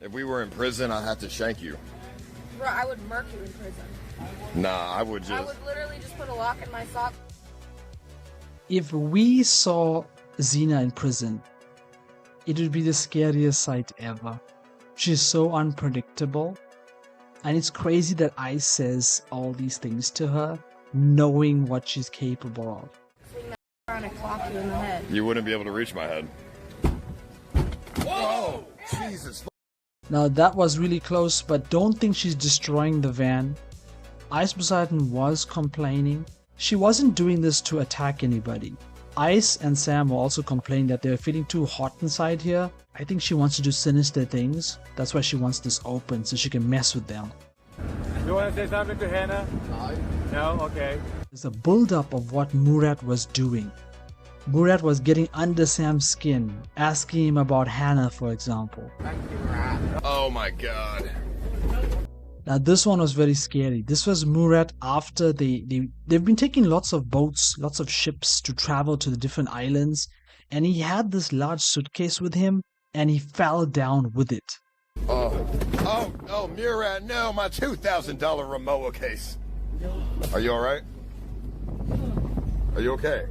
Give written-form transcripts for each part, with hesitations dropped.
If we were in prison, I'd have to shank you. Bro, I would murk you in prison. Nah, I would just... I would literally just put a lock in my sock. If we saw Xena in prison, it would be the scariest sight ever. She's so unpredictable. And it's crazy that Ice says all these things to her, knowing what she's capable of. Trying to clock you in the head. You wouldn't be able to reach my head. Whoa! Jesus. Now that was really close, but don't think she's destroying the van. iceposeidon was complaining. She wasn't doing this to attack anybody. Ice and Sam were also complaining that they were feeling too hot inside here. I think she wants to do sinister things. That's why she wants this open, so she can mess with them. You want to say something to Hannah? No? Okay. There's a build-up of what Murat was doing. Murat was getting under Sam's skin, asking him about Hannah, for example. Thank you, Murat. Oh my god. Now this one was very scary. This was Murat after they've been taking lots of boats, lots of ships to travel to the different islands, and he had this large suitcase with him and he fell down with it. Oh, Murat, no, my $2,000 Rimowa case. Are you alright? Are you okay?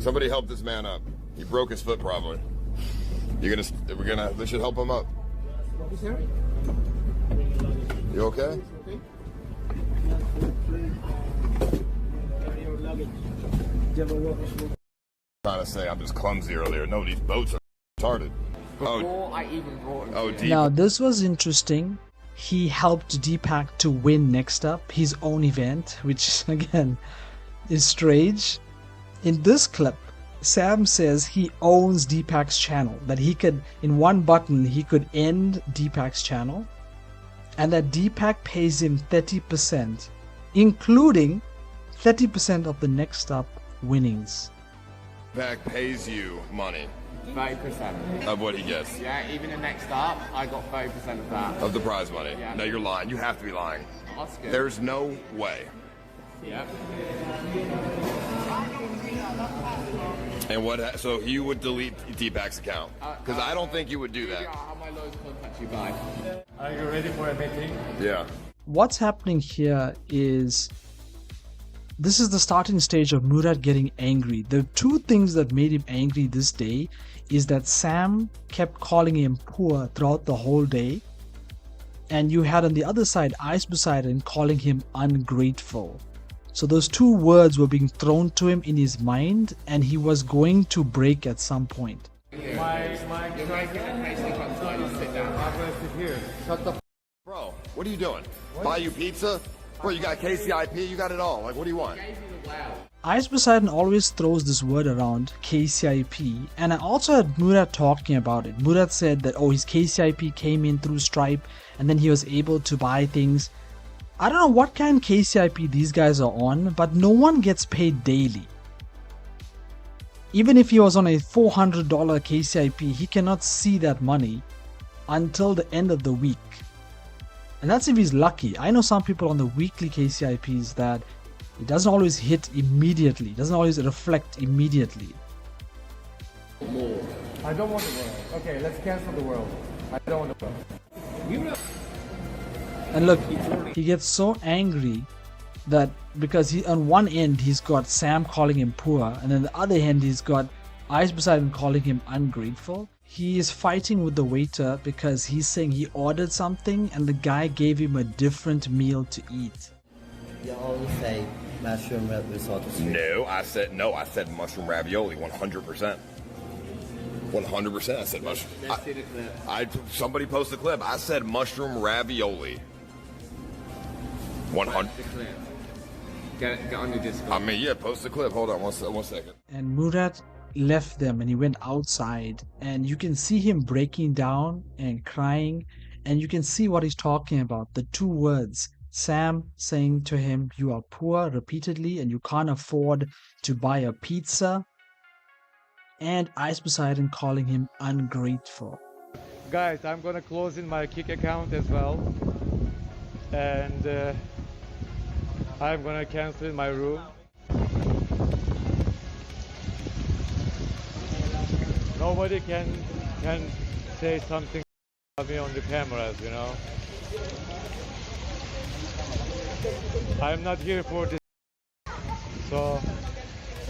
Somebody help this man up. He broke his foot probably. They should help him up. You okay? Trying to say I'm just clumsy earlier. No, these boats are retarded. Before I even brought him. Oh, deep. Now this was interesting. He helped Deepak to win next up his own event, which again is strange. In this clip, Sam says he owns Deepak's channel, that he could, in one button, he could end Deepak's channel, and that Deepak pays him 30%, including 30% of the next up winnings. Deepak pays you money 30%. of what he gets. Yeah, even the next up, I got 30% of that. Of the prize money. Yeah. No, you're lying. You have to be lying. That's good. There's no way. Yeah. And what? So you would delete Deepak's account? Because I don't think you would do that. I'll have my lawyers contact you guys. Are you ready for a meeting? Yeah. What's happening here is, this is the starting stage of Murat getting angry. The two things that made him angry this day is that Sam kept calling him poor throughout the whole day, and you had on the other side iceposeidon calling him ungrateful. So those two words were being thrown to him in his mind, and he was going to break at some point. My here. Shut the Bro, what are you doing? Buy you pizza? Bro, you got KCIP, you got it all. Like, what do you want? iceposeidon always throws this word around, KCIP, and I also heard Murat talking about it. Murat said that, oh, his KCIP came in through Stripe, and then he was able to buy things. I don't know what kind of KCIP these guys are on, but no one gets paid daily. Even if he was on a $400 KCIP, he cannot see that money until the end of the week. And that's if he's lucky. I know some people on the weekly KCIPs that it doesn't always hit immediately, it doesn't always reflect immediately. I don't want the world. Okay, let's cancel the world. I don't want the world. And look, he gets so angry that because he, on one end he's got Sam calling him poor, and then the other end he's got iceposeidon calling him ungrateful. He is fighting with the waiter because he's saying he ordered something and the guy gave him a different meal to eat. You always say mushroom risotto. No, I said mushroom ravioli, 100%. 100% I said mushroom. Let's see the clip. Somebody post the clip. I said mushroom ravioli. 100. The clip. Get on your Discord. I mean, yeah, post the clip. Hold on one second. And Murat left them and he went outside, and you can see him breaking down and crying, and you can see what he's talking about. The two words, Sam saying to him, you are poor, repeatedly, and you can't afford to buy a pizza, and iceposeidon calling him ungrateful. Guys, I'm gonna close in my Kik account as well. And I'm gonna cancel my room. Nobody can say something me on the cameras, you know. I'm not here for this, so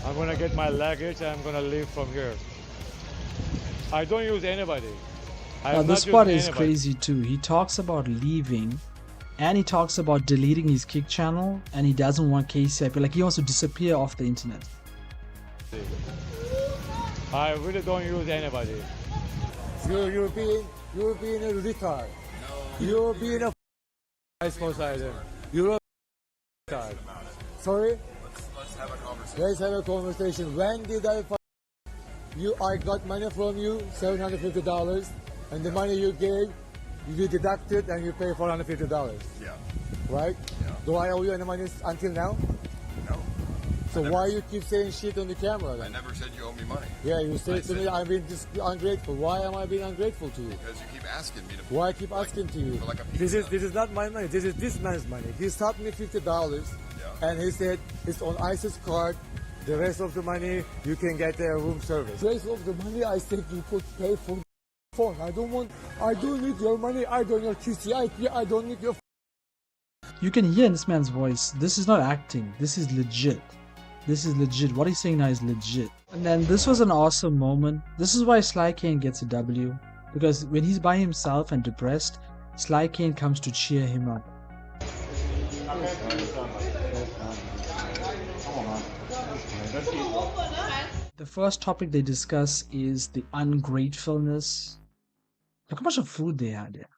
I'm gonna get my luggage and I'm gonna leave from here. I don't use anybody. Now this part is crazy too. He talks about leaving, and he talks about deleting his Kick channel, and he doesn't want KCIP. Like he wants to disappear off the internet. I really don't use anybody. You're being a retard. No. You're being a iceposeidon. You're a retard. Sorry? Let's have a conversation. Let's have a conversation. When did I I got money from you, $750, and the money you gave, you deduct it and you pay $450. Yeah. Right? Yeah. Do I owe you any money until now? No. So why you keep saying shit on the camera then? I never said you owe me money. Yeah, you said to me I'm being ungrateful. Why am I being ungrateful to you? Because you keep asking me to. Why I keep asking to you? Like this is not my money. This is this man's money. He stopped me $50, and he said it's on ISIS card. The rest of the money you can get a room service. The rest of the money I said you could pay for the phone. I don't need your money. I don't need QCIP. I don't need your. You can hear in this man's voice, this is not acting. This is legit. This is legit. What he's saying now is legit. And then this was an awesome moment. This is why Sly Kane gets a W. Because when he's by himself and depressed, Sly Kane comes to cheer him up. The first topic they discuss is the ungratefulness. Look how much of food they had there.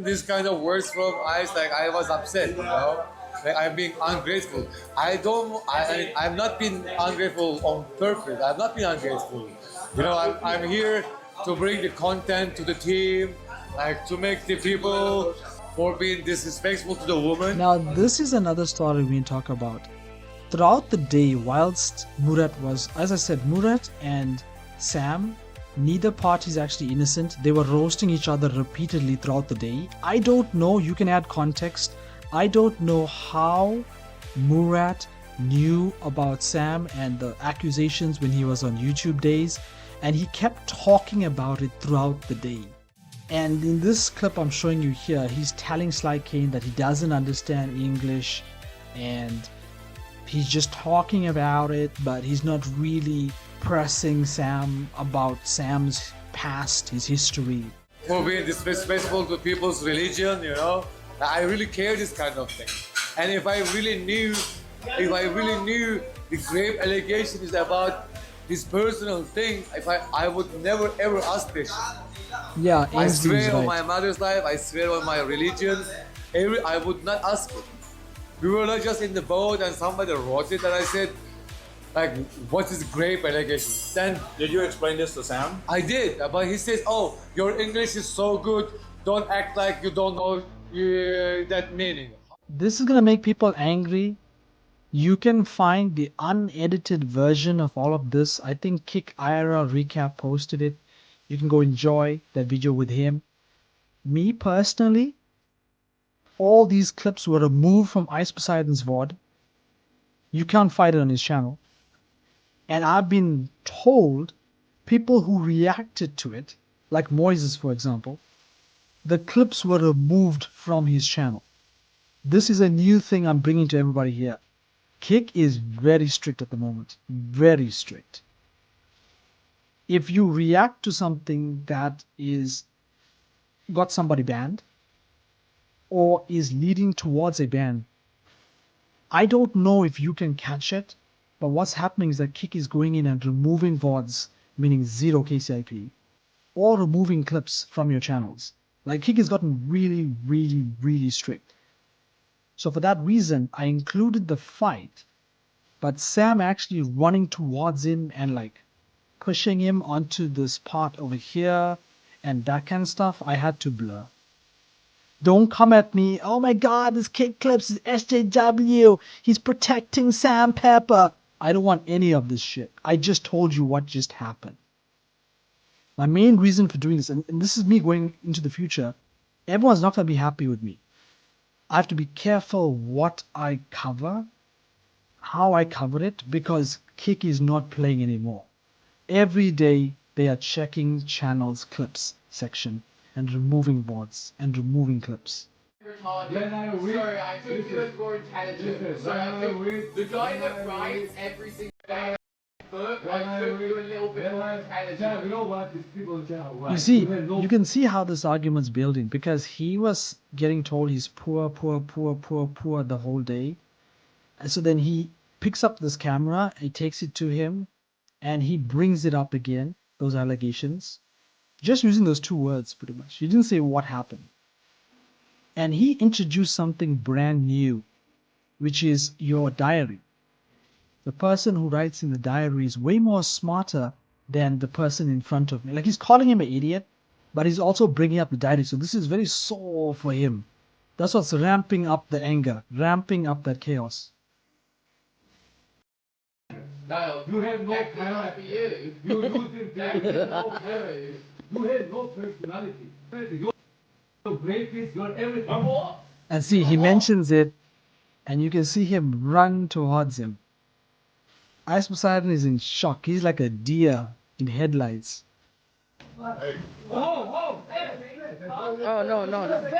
This kind of words from Ice, like I was upset, you know. Like I'm being ungrateful. I'm not being ungrateful on purpose. I've not been ungrateful. You know, I'm here to bring the content to the team, like to make the people for being disrespectful to the woman. Now this is another story we talk about. Throughout the day, whilst Murat was, as I said, Murat and Sam, neither party is actually innocent. They were roasting each other repeatedly throughout the day. I don't know, you can add context. I don't know how Murat knew about Sam and the accusations when he was on YouTube days, and he kept talking about it throughout the day. And in this clip I'm showing you here, he's telling Sly Kane that he doesn't understand English and he's just talking about it, but he's not really pressing Sam about Sam's past, his history. For being disrespectful to people's religion, you know, I really care this kind of thing. And if I really knew the grave allegation is about his personal thing, I would never ever ask this. Yeah, I swear on right. my mother's life, I swear on my religion, I would not ask it. We were like just in the boat and somebody wrote it and I said, like, what is grave allegation? Then did you explain this to Sam? I did, but he says, oh, your English is so good, don't act like you don't know that meaning. This is gonna make people angry. You can find the unedited version of all of this. I think Kick IRL Recap posted it. You can go enjoy that video with him. Me personally, all these clips were removed from iceposeidon's VOD. You can't find it on his channel. And I've been told people who reacted to it, like Moises for example, the clips were removed from his channel. This is a new thing I'm bringing to everybody here. Kick is very strict at the moment. Very strict. If you react to something that is got somebody banned or is leading towards a ban, I don't know if you can catch it, but what's happening is that Kick is going in and removing VODs, meaning zero KCIP, or removing clips from your channels. Like Kick has gotten really, really, really strict. So for that reason, I included the fight, but Sam actually running towards him and like pushing him onto this part over here and that kind of stuff, I had to blur. Don't come at me, oh my god, this Kick Clips is SJW, he's protecting Sam Pepper. I don't want any of this shit. I just told you what just happened. My main reason for doing this, and this is me going into the future, everyone's not going to be happy with me. I have to be careful what I cover, how I cover it, because Kick is not playing anymore. Every day they are checking channels clips section and removing boards and removing clips. Sorry, I think you was more intelligent. Sorry, I think the guy that writes every single day book, I took you a little bit more intelligent. You see, you can see how this argument's building because he was getting told he's poor the whole day. And so then he picks up this camera, he takes it to him, and he brings it up again, those allegations, just using those two words pretty much. He didn't say what happened. And he introduced something brand new, which is your diary. The person who writes in the diary is way more smarter than the person in front of me. Like, he's calling him an idiot, but he's also bringing up the diary. So this is very sore for him. That's what's ramping up the anger, ramping up that chaos. No, you have no character. You have no character. You have no personality. You're great, you're everything. And see, he mentions it, and you can see him run towards him. Iceposeidon is in shock. He's like a deer in headlights. Oh, no.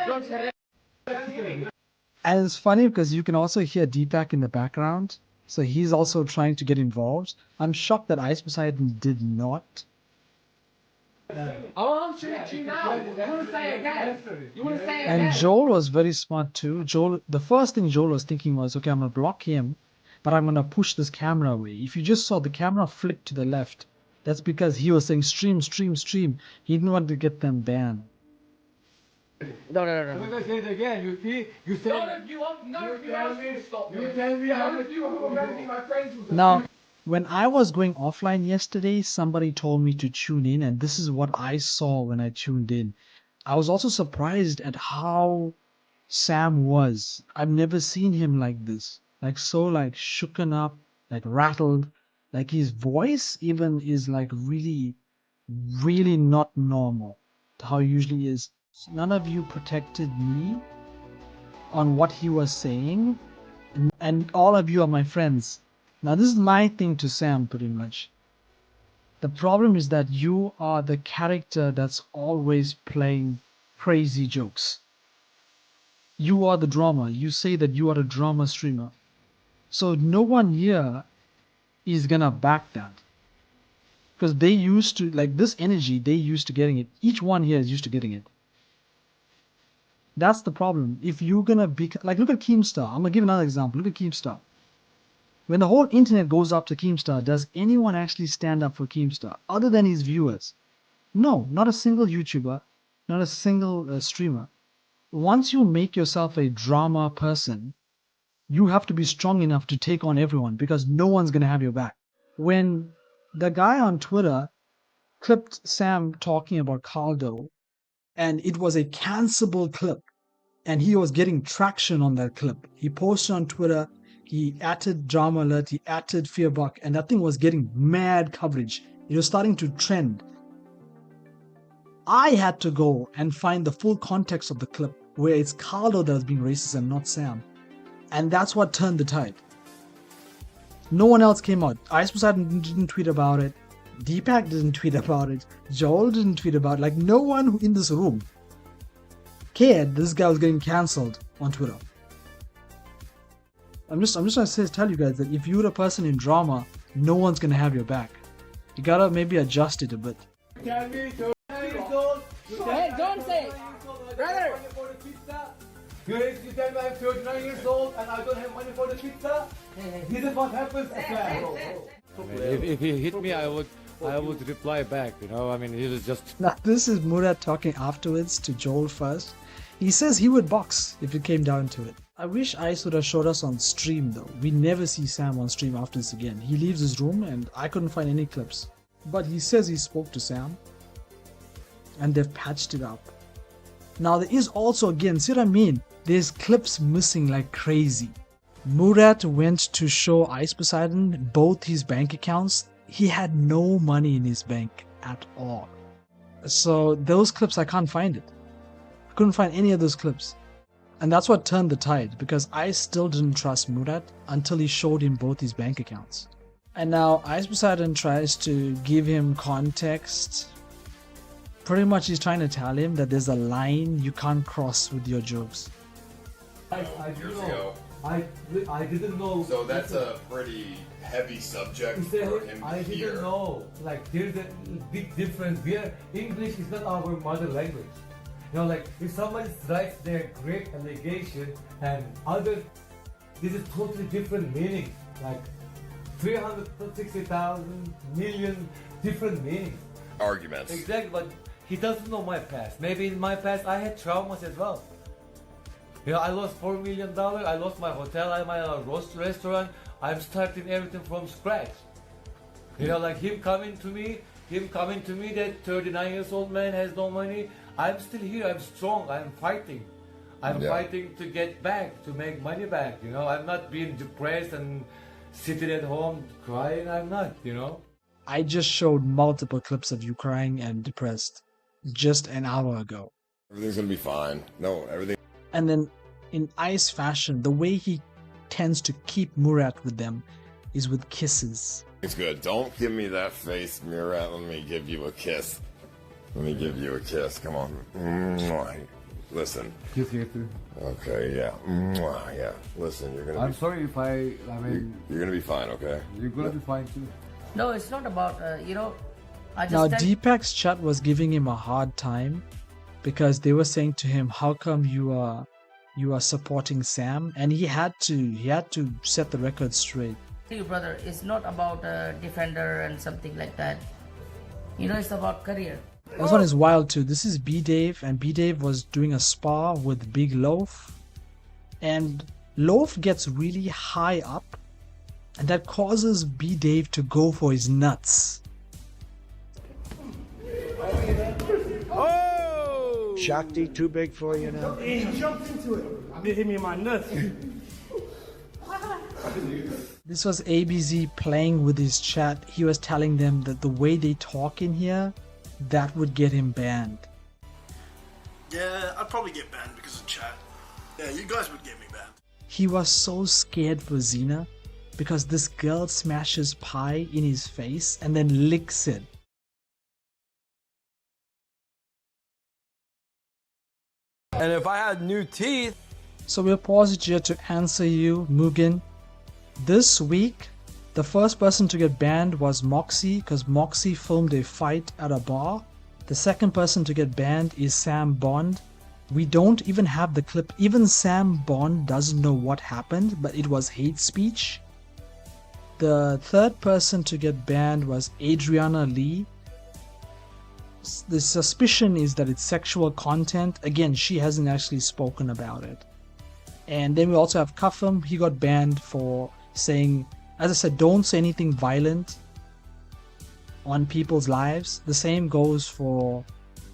Don't say that. And it's funny because you can also hear Deepak in the background. So he's also trying to get involved. I'm shocked that Iceposeidon did not. I'm shooting you now. You want to say it again? You want to say it again? And Joel was very smart too. The first thing Joel was thinking was, okay, I'm going to block him, but I'm going to push this camera away. If you just saw the camera flick to the left, that's because he was saying stream. He didn't want to get them banned. No. I'm gonna say it again. You see, you said. None of you asked me to stop me. None of you are preventing my friends with Now, when I was going offline yesterday, somebody told me to tune in, and this is what I saw when I tuned in. I was also surprised at how Sam was. I've never seen him like this. Like, so like shooken up, like rattled. Like his voice even is like really not normal to how he usually is. None of you protected me on what he was saying, and all of you are my friends. Now this is my thing to Sam pretty much. The problem is that you are the character that's always playing crazy jokes. You are the drama. You say that you are a drama streamer. So no one here is gonna back that. Because they used to, like this energy, they used to getting it. Each one here is used to getting it. That's the problem. If you're gonna be, like look at Keemstar. I'm gonna give another example. Look at Keemstar. When the whole internet goes up to Keemstar, does anyone actually stand up for Keemstar other than his viewers? No, not a single YouTuber, not a single streamer. Once you make yourself a drama person, you have to be strong enough to take on everyone because no one's going to have your back. When the guy on Twitter clipped Sam talking about Caldo, and it was a cancelable clip, and he was getting traction on that clip. He posted on Twitter, he added Drama Alert, he added Fearbuck, and that thing was getting mad coverage. It was starting to trend. I had to go and find the full context of the clip where it's Caldo that was being racist and not Sam. And that's what turned the tide. No one else came out. Iceposeidon didn't tweet about it. Deepak didn't tweet about it. Joel didn't tweet about it. Like, no one in this room cared this guy was getting cancelled on Twitter. I'm just trying to tell you guys that if you're a person in drama, no one's gonna have your back. You gotta maybe adjust it a bit. Hey, don't say it. Brother. You tell me I'm 39 years old and I don't have money for the pizza? This is what happens. If he hit me, I would reply back, you know. I mean, he was just... Now, this is Murat talking afterwards to Joel first. He says he would box if it came down to it. I wish Ice would have showed us on stream though. We never see Sam on stream after this again. He leaves his room and I couldn't find any clips. But he says he spoke to Sam and they've patched it up. Now there is also, again, see what I mean? There's clips missing like crazy. Murat went to show Iceposeidon both his bank accounts. He had no money in his bank at all. So those clips, I can't find it. I couldn't find any of those clips. And that's what turned the tide, because I still didn't trust Murat until he showed him both his bank accounts. And now Iceposeidon tries to give him context, Pretty much he's trying to tell him that there's a line you can't cross with your jokes. Years ago. I didn't know. So that's a pretty heavy subject for him to I hear. didn't know. Like there's a big difference. English is not our mother language. You know, like if somebody writes their great allegation and other, this is totally different meaning. Like 360,000 million different meanings. Arguments. Exactly, but he doesn't know my past. Maybe in my past I had traumas as well. You know, I lost $4 million, I lost my hotel, I my restaurant, I'm starting everything from scratch. You know, like him coming to me, that 39 years old man has no money, I'm still here, I'm strong, I'm fighting. I'm fighting to get back, to make money back, you know, I'm not being depressed and sitting at home crying, I'm not, you know. I just showed multiple clips of you crying and depressed just an hour ago. Everything's gonna be fine. No, everything. And then in Ice fashion, the way he tends to keep Murat with them is with kisses. It's good. Don't give me that face, Murat. Let me give you a kiss. Let me give you a kiss. Come on. Mwah. Listen. Kiss you too. Okay, yeah. Mwah. Yeah. Listen, you're gonna. I'm sorry if I mean. You're gonna be fine, okay? You're gonna be fine too. No, it's not about, you know, I just Now, tell- Deepak's chat was giving him a hard time because they were saying to him, how come you are supporting Sam? And he had to set the record straight. you, brother, it's not about a defender and something like that. You know, it's about career. This one is wild too. This is B-Dave, and B-Dave was doing a spar with Big Loaf. And Loaf gets really high up, and that causes B-Dave to go for his nuts. Oh! Shakti, too big for you now? He jumped into it. It hit me in my nuts. This was ABZ playing with his chat. He was telling them that the way they talk in here, that would get him banned. Yeah, I'd probably get banned because of chat. Yeah, you guys would get me banned. He was so scared for Xena because this girl smashes pie in his face and then licks it. And if I had new teeth... So we'll pause it here to answer you, Mugen. This week, the first person to get banned was Moxie because Moxie filmed a fight at a bar. The second person to get banned is Sam Bond. We don't even have the clip. Even Sam Bond doesn't know what happened, but it was hate speech. The third person to get banned was Adriana Lee. The suspicion is that it's sexual content. Again, she hasn't actually spoken about it. And then we also have Cuffham. He got banned for saying, as I said, don't say anything violent on people's lives. The same goes for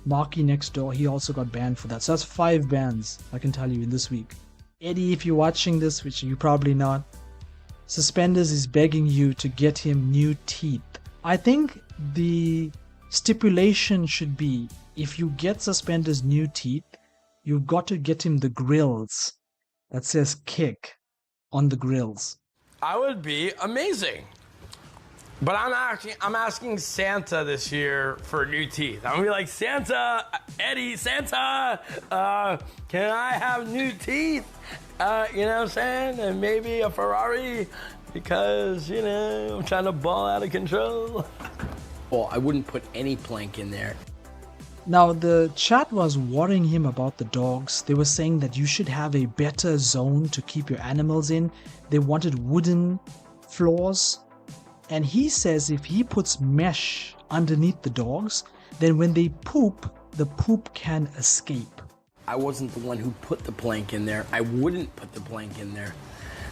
Marky next door. He also got banned for that. So that's 5 bans, I can tell you, in this week. Eddie, if you're watching this, which you're probably not, Suspendas is begging you to get him new teeth. I think the stipulation should be, if you get Suspendas new teeth, you've got to get him the grills that says kick on the grills. I would be amazing. But I'm asking Santa this year for new teeth. I'm gonna be like, Santa, Eddie, Santa, can I have new teeth? You know what I'm saying? And maybe a Ferrari because, you know, I'm trying to ball out of control. Well, I wouldn't put any plank in there. Now, the chat was worrying him about the dogs. They were saying that you should have a better zone to keep your animals in. They wanted wooden floors. And he says if he puts mesh underneath the dogs, then when they poop, the poop can escape. I wasn't the one who put the plank in there. I wouldn't put the plank in there.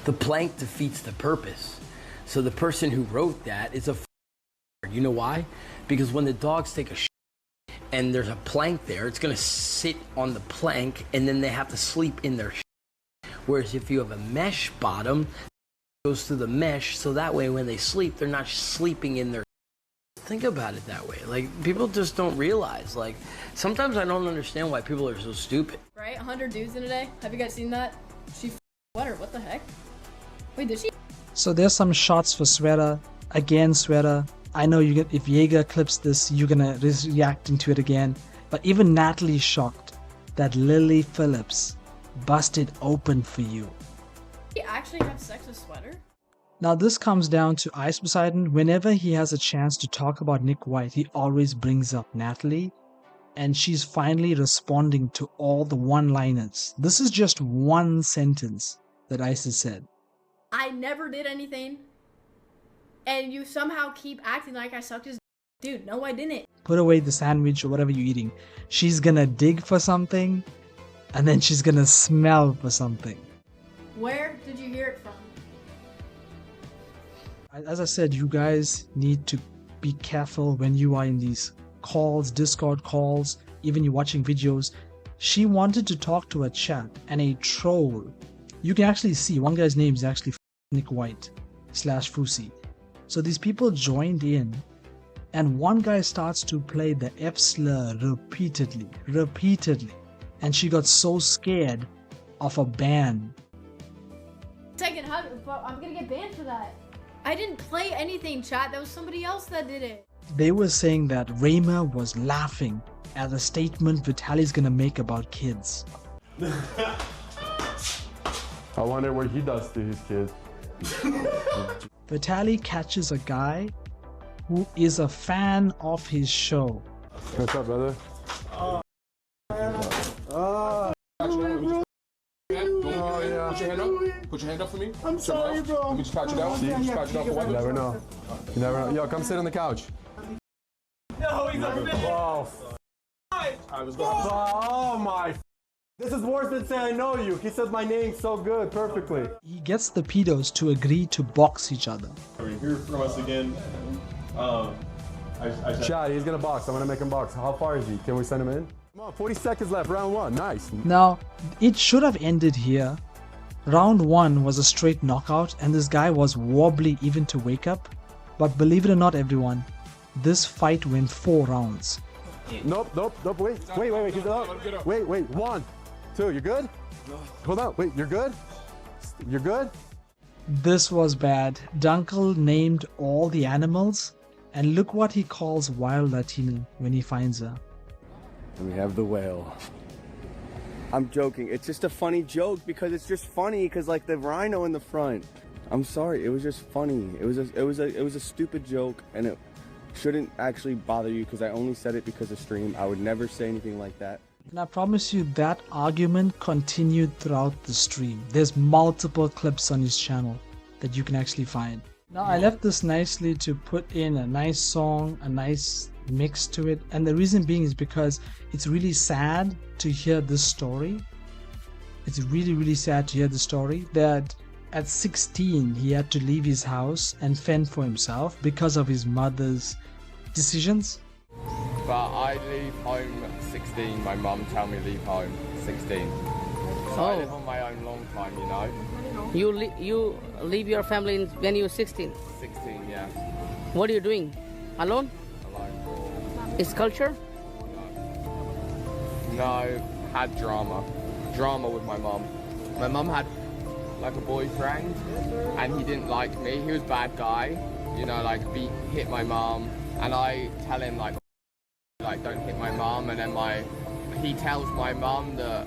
The plank defeats the purpose. So the person who wrote that is a you know why? Because when the dogs take a and there's a plank there, it's gonna sit on the plank and then they have to sleep in their Whereas if you have a mesh bottom, it goes through the mesh, so that way when they sleep, they're not sleeping in their Think about it that way. Like, people just don't realize. Like, sometimes I don't understand why people are so stupid. Right? 100 dudes in a day? Have you guys seen that? She sweater, what the heck? Wait, did she? So there's some shots for Sweater. Again, Sweater. I know you get, if Jaeger clips this, you're gonna react into it again. But even Natalie's shocked that Lily Phillips busted open for you. He actually have sex with Sweater? Now this comes down to iceposeidon. Whenever he has a chance to talk about Nick White, he always brings up Natalie. And she's finally responding to all the one-liners. This is just one sentence that Ice has said. I never did anything. And you somehow keep acting like I sucked his dude. No, I didn't. Put away the sandwich or whatever you're eating. She's gonna dig for something, and then she's gonna smell for something. Where did you hear it from? As I said, you guys need to be careful when you are in these calls, Discord calls, even you're watching videos. She wanted to talk to a chat, and a troll. You can actually see one guy's name is actually Nick White / fousey. So these people joined in, and one guy starts to play the F slur repeatedly, and she got so scared of a ban. Second, I'm gonna get banned for that. I didn't play anything, chat. That was somebody else that did it. They were saying that Raymer was laughing at a statement Vitaly's gonna make about kids. I wonder what he does to his kids. Vitaly catches a guy who is a fan of his show. What's up, brother? Put your hand up. Put your hand up for me. I'm sorry, bro. Let me just pat you down. Just pat you down for You never know. You never know. Yo, come sit on the couch. No, he's a bitch. Oh, oh my. This is worse than saying I know you. He said my name so good, perfectly. He gets the pedos to agree to box each other. Hear from us again. Chad, he's gonna box. I'm gonna make him box. How far is he? Can we send him in? Come on, 40 seconds left, round one. Nice. Now, it should have ended here. Round 1 was a straight knockout, and this guy was wobbly even to wake up. But believe it or not, everyone, this fight went 4 rounds. Nope. Wait. He's up. Wait. 1, 2. You're good? Hold on. Wait. You're good? You're good? This was bad. Dunkel named all the animals, and look what he calls Wild Latina when he finds her. We have the whale. I'm joking. It's just a funny joke because it's just funny because like the rhino in the front. I'm sorry. It was just funny. It was a stupid joke, and it shouldn't actually bother you because I only said it because of stream. I would never say anything like that. And I promise you that argument continued throughout the stream. There's multiple clips on his channel that you can actually find. Now I left this nicely to put in a nice song, a nice mix to it, and the reason being is because it's really sad to hear this story. It's really sad to hear the story that at 16 he had to leave his house and fend for himself because of his mother's decisions. But I leave home at 16. My mum tell me leave home 16. So I live on my own long time, you know. You leave your family when you're 16? 16, yeah. What are you doing? Alone? Alone. Is culture? No, had drama. Drama with my mum. My mum had like a boyfriend and he didn't like me. He was a bad guy, you know, like hit my mum, and I tell him like don't hit my mum, and then he tells my mum that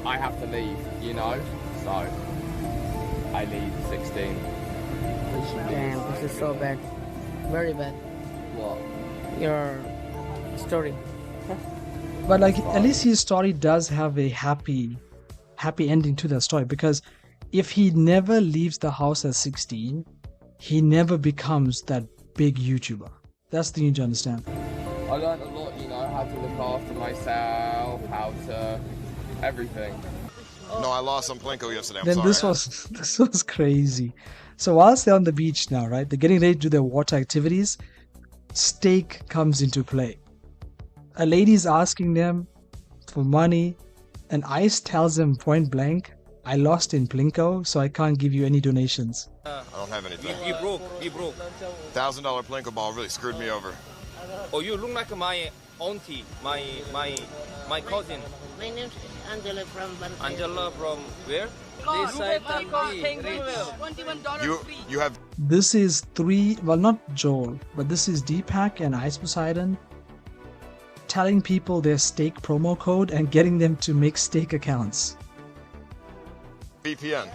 I have to leave, you know, so I leave 16. Damn, this is so bad. Very bad. What? Your story. But like at least his story does have a happy ending to that story, because if he never leaves the house at 16, he never becomes that big YouTuber. That's the thing to understand. I learned a lot, you know, how to look after myself, how to everything. No, I lost on Plinko yesterday. I'm Then sorry. this was crazy. So whilst they're on the beach now, right, they're getting ready to do their water activities, steak comes into play. A lady's asking them for money, and Ice tells them point blank, I lost in Plinko, so I can't give you any donations. I don't have anything. You broke. $1,000 Plinko ball really screwed me over. Oh, you look like my auntie, my cousin. My name's Angela from Bantai. Angela from where? This side, You have. This is not Joel, but this is Deepak and iceposeidon telling people their stake promo code and getting them to make stake accounts. VPN.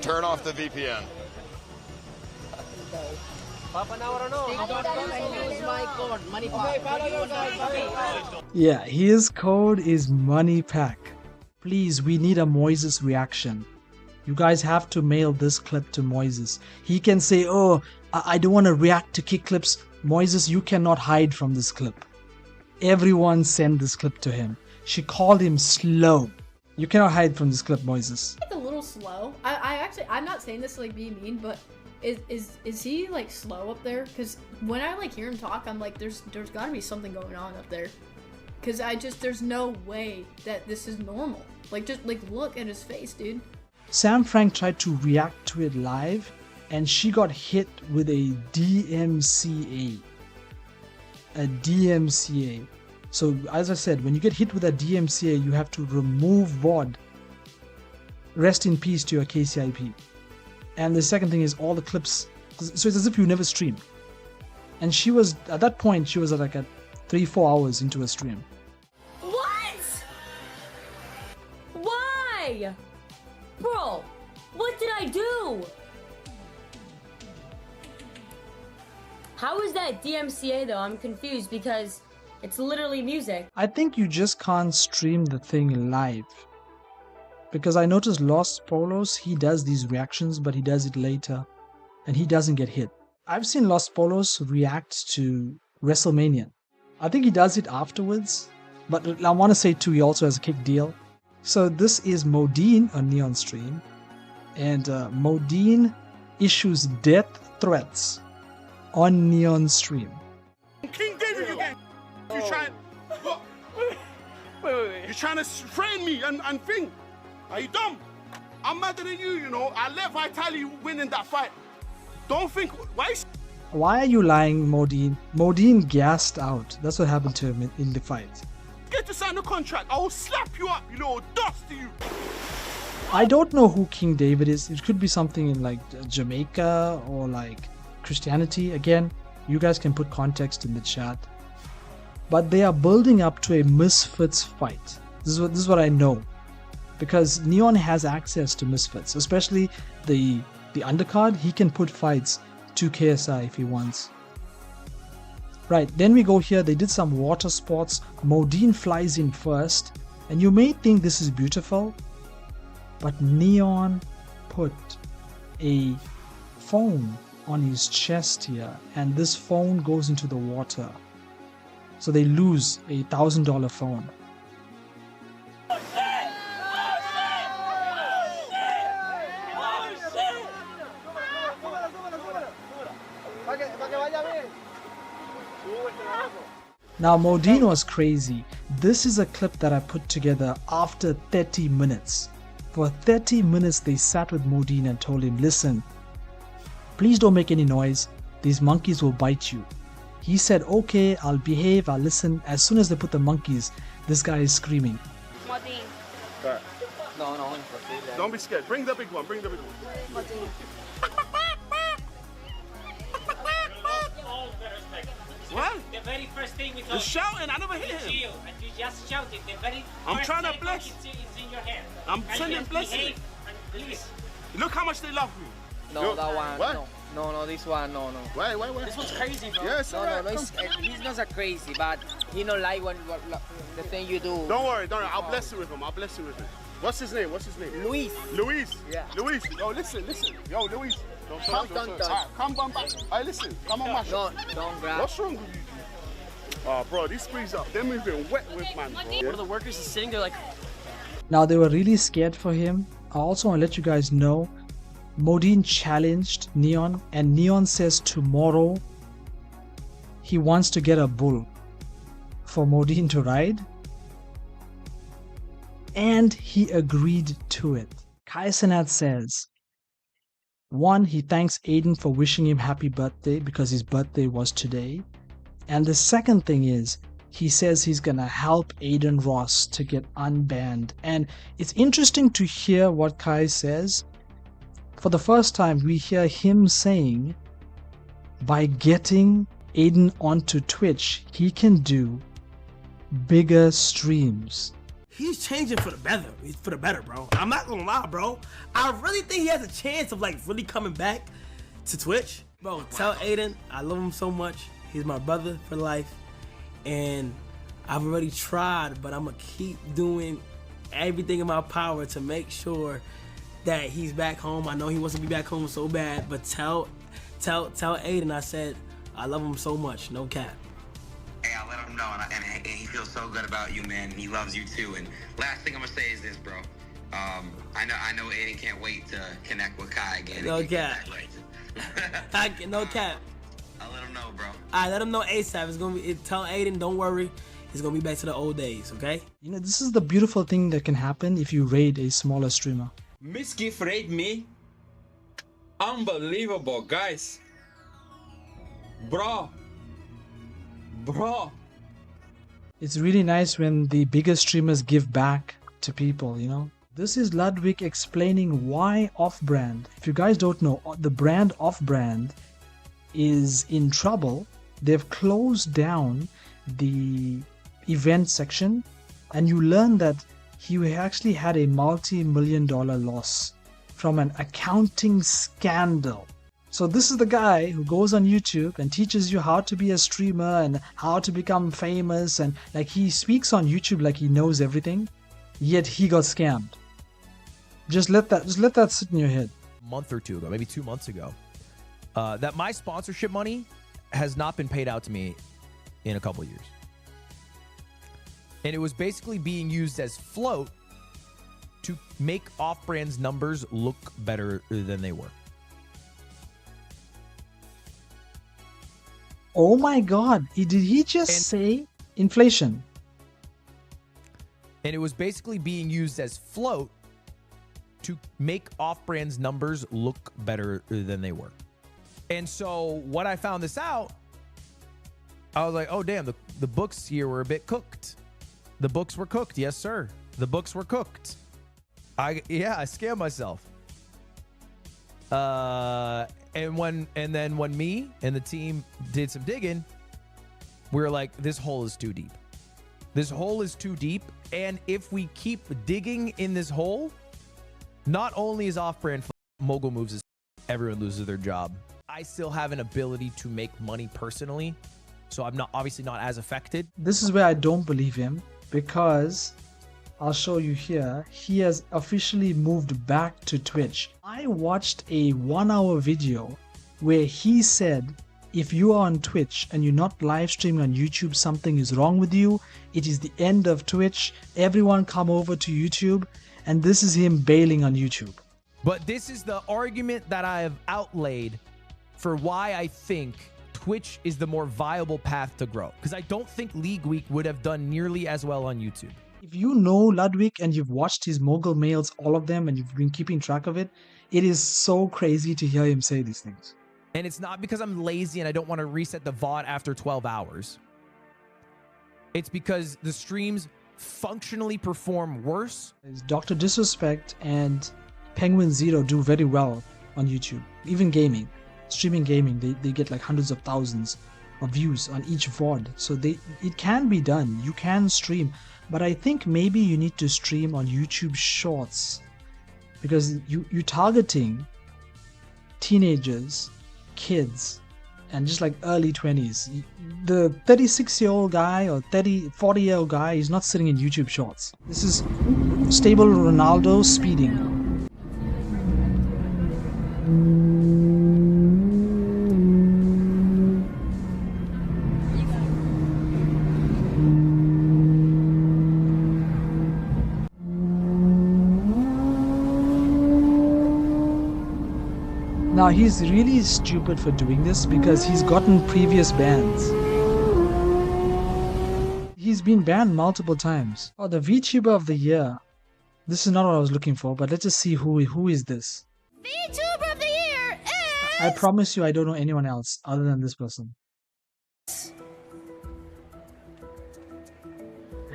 Turn off the VPN. Yeah, his code is MoneyPack. Please, we need a Moises reaction. You guys have to mail this clip to Moises. He can say, oh, I don't want to react to kick clips. Moises, you cannot hide from this clip. Everyone send this clip to him. She called him slow. You cannot hide from this clip, Moises. It's a little slow. I'm not saying this to like be mean, but is he like slow up there? Because when I like hear him talk, I'm like, there's gotta be something going on up there. Because there's no way that this is normal. Like, just like look at his face, dude. Sam Frank tried to react to it live, and she got hit with a DMCA. A DMCA. So, as I said, when you get hit with a DMCA, you have to remove VOD. Rest in peace to your KCIP. And the second thing is all the clips. So it's as if you never streamed. And she was, at that point, she was like at 3-4 hours into a stream. What? Why? Bro, what did I do? How is that DMCA though? I'm confused because it's literally music. I think you just can't stream the thing live. Because I noticed Lost Polos, he does these reactions, but he does it later. And he doesn't get hit. I've seen Lost Polos react to WrestleMania. I think he does it afterwards. But I want to say too, he also has a kick deal. So this is Modine on Neon stream. And Modine issues death threats on Neon stream. King David again. You trying? Wait. You're trying to threaten me and thing. Are you dumb? I'm madder than you, you know. I let Vitaly win in that fight. Don't think. Why are you lying, Modine? Modine gassed out. That's what happened to him in the fight. Get to sign the contract. I will slap you up, you little dust to you. I don't know who King David is. It could be something in like Jamaica or like Christianity. Again, you guys can put context in the chat. But they are building up to a Misfits fight. This is what I know. Because Neon has access to Misfits, especially the undercard. He can put fights to KSI if he wants. Right, then we go here. They did some water sports. Modine flies in first. And you may think this is beautiful, but Neon put a phone on his chest here, and this phone goes into the water. So they lose a $1,000 phone. Now Modine was crazy. This is a clip that I put together after 30 minutes. For 30 minutes they sat with Modine and told him, listen, please don't make any noise. These monkeys will bite you. He said, okay, I'll behave, I'll listen. As soon as they put the monkeys, this guy is screaming. Modine. Right. No, imposible. Don't be scared. Bring the big one. Modine. What? The very first thing we You're shouting. I never hit him. And you just shouted. The very I'm trying to bless. It's in your head. I'm sending blessings. Please. Look how much they love me. No, that one. What? No, this one, no. Wait. This one's crazy, bro. Yes, no, he's not that crazy, but he don't like what the thing you do. Don't worry. I'll bless you with him. What's his name? Luis. Yeah. Luis. Yo, listen. Yo, Luis. Don't touch. Come back. Hey, listen. Come on, mash. Don't grab. What's wrong with you? Oh, bro, these squeeze up. They're moving wet with man, bro. One of the workers is sitting there like... Now they were really scared for him. I also want to let you guys know, Modine challenged Neon, and Neon says tomorrow he wants to get a bull for Modine to ride. And he agreed to it. Kaisenat says, one, he thanks Adin for wishing him happy birthday because his birthday was today. And the second thing is, he says he's gonna help Adin Ross to get unbanned. And it's interesting to hear what Kai says. For the first time, we hear him saying, by getting Adin onto Twitch, he can do bigger streams. He's changing for the better. For the better, bro. I'm not gonna lie, bro. I really think he has a chance of like really coming back to Twitch. Bro, tell Adin I love him so much. He's my brother for life. And I've already tried, but I'm gonna keep doing everything in my power to make sure that he's back home. I know he wants to be back home so bad, but tell Adin I said I love him so much, no cap. Hey, I'll let him know, and he feels so good about you, man. He loves you too. And last thing I'm gonna say is this, bro. I know Adin can't wait to connect with Kai again. No cap. No cap. I'll let him know, bro. I let him know ASAP. It's gonna be. Tell Adin, don't worry. He's gonna be back to the old days, okay? You know, this is the beautiful thing that can happen if you raid a smaller streamer. Miskiff raid me. Unbelievable, guys. Bro. It's really nice when the bigger streamers give back to people, you know? This is Ludwig explaining why Off-Brand. If you guys don't know, the brand Off-Brand is in trouble. They've closed down the event section, and you learn that he actually had a multi-million-dollar loss from an accounting scandal. So this is the guy who goes on YouTube and teaches you how to be a streamer and how to become famous, and like he speaks on YouTube like he knows everything, yet he got scammed. Just let that sit in your head. A month or two ago, maybe 2 months ago, that my sponsorship money has not been paid out to me in a couple years. And it was basically being used as float to make Off-Brand's numbers look better than they were. Oh my god, did he just say inflation? And it was basically being used as float to make Off-Brand's numbers look better than they were. And so when I found this out, I was like, oh damn, the books here were a bit cooked. The books were cooked, yes sir. The books were cooked. I scammed myself. And then when me and the team did some digging, we were like, this hole is too deep. This hole is too deep. And if we keep digging in this hole, not only is Off-Brand mogul moves, everyone loses their job. I still have an ability to make money personally, so I'm obviously not as affected. This is where I don't believe him, because I'll show you here. He has officially moved back to Twitch. I watched a 1-hour video where he said, if you are on Twitch and you're not live streaming on YouTube, something is wrong with you. It is the end of Twitch. Everyone come over to YouTube. And this is him bailing on YouTube. But this is the argument that I have outlaid for why I think Twitch is the more viable path to grow. Because I don't think League Week would have done nearly as well on YouTube. If you know Ludwig and you've watched his mogul mails, all of them, and you've been keeping track of it, it is so crazy to hear him say these things. And it's not because I'm lazy and I don't want to reset the VOD after 12 hours. It's because the streams functionally perform worse. Dr. Disrespect and Penguin Zero do very well on YouTube. Even gaming, streaming gaming, they get like hundreds of thousands of views on each VOD. So it can be done. You can stream. But I think maybe you need to stream on YouTube Shorts, because you're targeting teenagers, kids, and just like early 20s. The 36-year-old guy or 40-year-old guy is not sitting in YouTube Shorts. This is stable Ronaldo speeding. Now he's really stupid for doing this because he's gotten previous bans. He's been banned multiple times. Oh, the VTuber of the year. This is not what I was looking for, but let's just see who is this. VTuber of the year is... I promise you I don't know anyone else other than this person.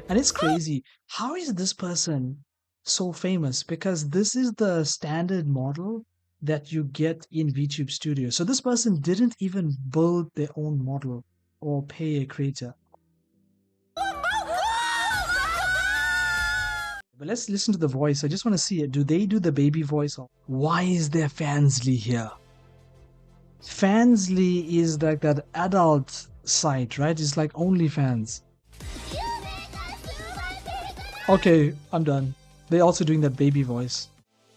And it's crazy. How is this person so famous? Because this is the standard model that you get in VTube Studio. So this person didn't even build their own model or pay a creator. But let's listen to the voice. I just want to see it. Do they do the baby voice? Why is there Fansly here? Fansly is like that adult site, right? It's like OnlyFans. Okay, I'm done. They're also doing that baby voice.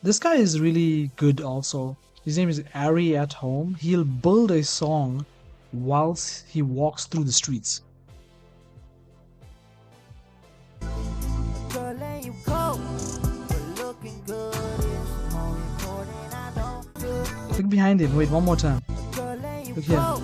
This guy is really good also. His name is Ari at Home. He'll build a song whilst he walks through the streets. Look behind him. Wait, one more time. Look here.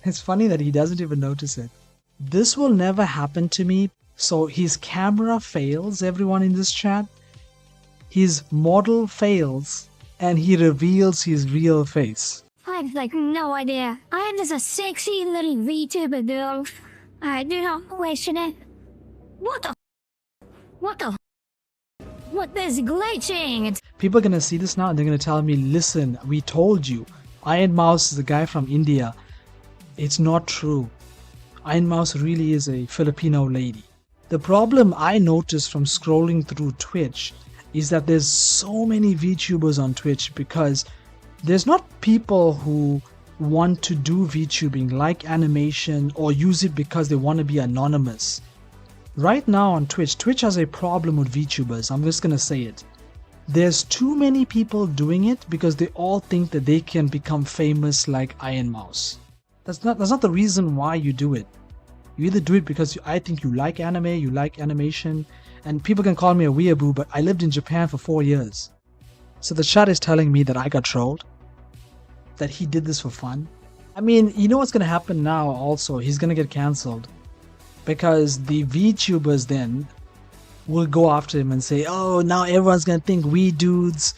It's funny that he doesn't even notice it. This will never happen to me. So his camera fails, everyone in this chat. His model fails and he reveals his real face. I've like no idea. I am just a sexy little VTuber girl. I do not question it. What the? What the? What is glitching? People are gonna see this now and they're gonna tell me, listen, we told you. Iron Mouse is a guy from India. It's not true. Iron Mouse really is a Filipino lady. The problem I noticed from scrolling through Twitch is that there's so many VTubers on Twitch because there's not people who want to do VTubing like animation or use it because they want to be anonymous. Right now on Twitch, Twitch has a problem with VTubers. I'm just gonna say it. There's too many people doing it because they all think that they can become famous like Iron Mouse. That's not the reason why you do it. You either do it because I think you like anime, you like animation, and people can call me a weeaboo, but I lived in Japan for 4 years. So the chat is telling me that I got trolled, that he did this for fun. I mean, you know what's gonna happen now also? He's gonna get cancelled because the VTubers then will go after him and say, oh, now everyone's gonna think we dudes